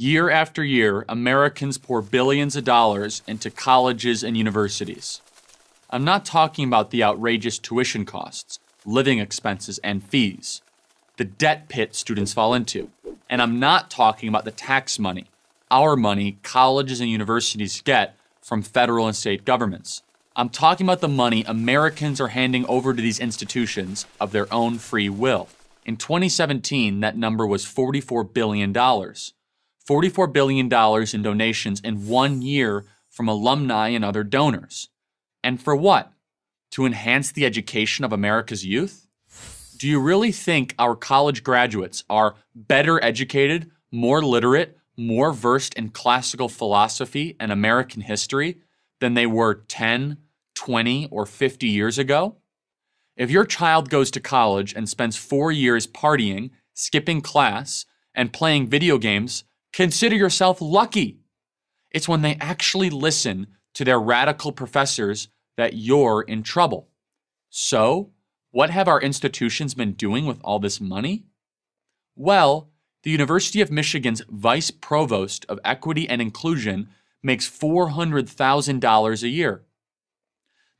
Year after year, Americans pour billions of dollars into colleges and universities. I'm not talking about the outrageous tuition costs, living expenses, and fees, the debt pit students fall into. And I'm not talking about the tax money, our money colleges and universities get from federal and state governments. I'm talking about the money Americans are handing over to these institutions of their own free will. In 2017, that number was $44 billion. $44 billion in donations in 1 year from alumni and other donors. And for what? To enhance the education of America's youth? Do you really think our college graduates are better educated, more literate, more versed in classical philosophy and American history than they were 10, 20, or 50 years ago? If your child goes to college and spends 4 years partying, skipping class, and playing video games, consider yourself lucky. It's when they actually listen to their radical professors that you're in trouble. So, what have our institutions been doing with all this money? Well, the University of Michigan's Vice Provost of Equity and Inclusion makes $400,000 a year.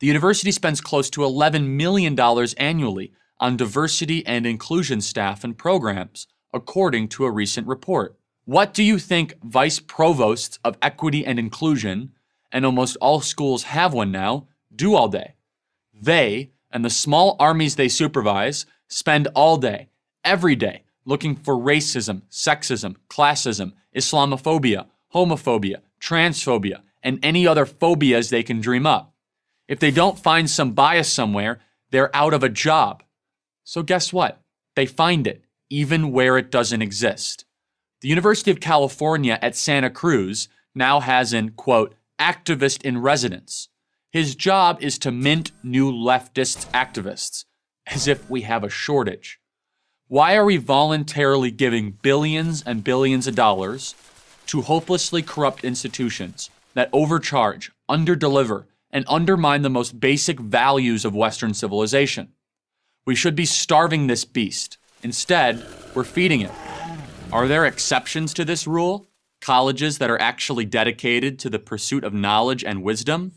The university spends close to $11 million annually on diversity and inclusion staff and programs, according to a recent report. What do you think Vice Provosts of Equity and Inclusion, and almost all schools have one now, do all day? They, and the small armies they supervise, spend all day, every day, looking for racism, sexism, classism, Islamophobia, homophobia, transphobia, and any other phobias they can dream up. If they don't find some bias somewhere, they're out of a job. So guess what? They find it, even where it doesn't exist. The University of California at Santa Cruz now has an, quote, activist in residence. His job is to mint new leftist activists, as if we have a shortage. Why are we voluntarily giving billions and billions of dollars to hopelessly corrupt institutions that overcharge, underdeliver, and undermine the most basic values of Western civilization? We should be starving this beast. Instead, we're feeding it. Are there exceptions to this rule? Colleges that are actually dedicated to the pursuit of knowledge and wisdom?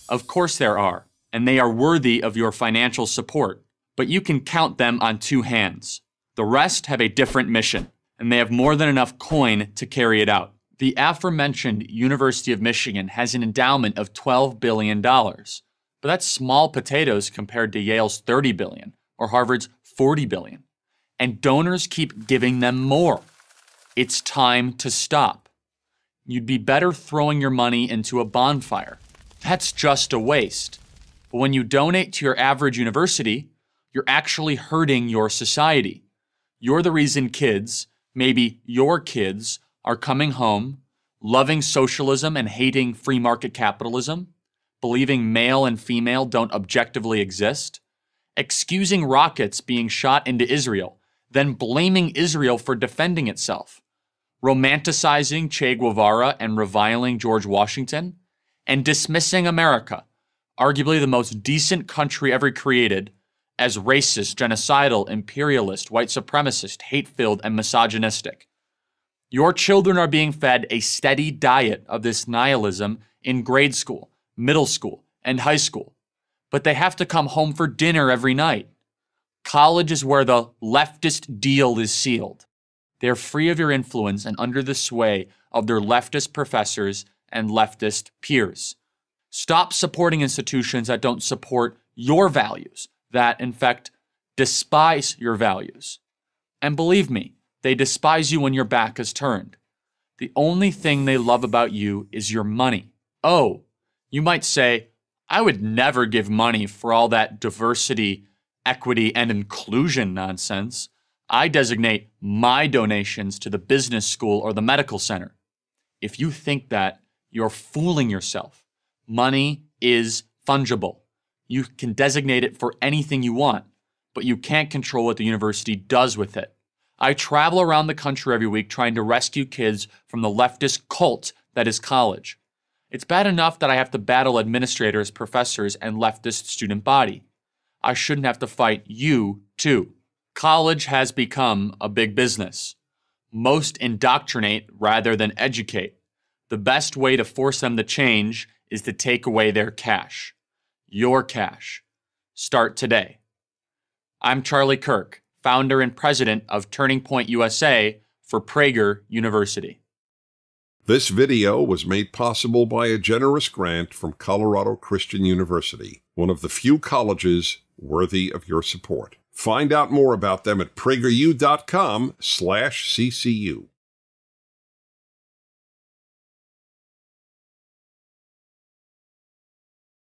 Of course there are, and they are worthy of your financial support, but you can count them on 2 hands. The rest have a different mission, and they have more than enough coin to carry it out. The aforementioned University of Michigan has an endowment of $12 billion, but that's small potatoes compared to Yale's $30 billion or Harvard's $40 billion. And donors keep giving them more. It's time to stop. You'd be better throwing your money into a bonfire. That's just a waste. But when you donate to your average university, you're actually hurting your society. You're the reason kids, maybe your kids, are coming home, loving socialism and hating free market capitalism, believing male and female don't objectively exist, excusing rockets being shot into Israel, then blaming Israel for defending itself, romanticizing Che Guevara and reviling George Washington, and dismissing America, arguably the most decent country ever created, as racist, genocidal, imperialist, white supremacist, hate-filled, and misogynistic. Your children are being fed a steady diet of this nihilism in grade school, middle school, and high school, but they have to come home for dinner every night. College is where the leftist deal is sealed. They're free of your influence and under the sway of their leftist professors and leftist peers. Stop supporting institutions that don't support your values, that, in fact, despise your values. And believe me, they despise you when your back is turned. The only thing they love about you is your money. Oh, you might say, I would never give money for all that diversity, equity, and inclusion nonsense. I designate my donations to the business school or the medical center. If you think that, you're fooling yourself. Money is fungible. You can designate it for anything you want, but you can't control what the university does with it. I travel around the country every week trying to rescue kids from the leftist cult that is college. It's bad enough that I have to battle administrators, professors, and leftist student body. I shouldn't have to fight you, too. College has become a big business. Most indoctrinate rather than educate. The best way to force them to change is to take away their cash. Your cash. Start today. I'm Charlie Kirk, founder and president of Turning Point USA for Prager University. This video was made possible by a generous grant from Colorado Christian University, one of the few colleges worthy of your support. Find out more about them at prageru.com/ccu.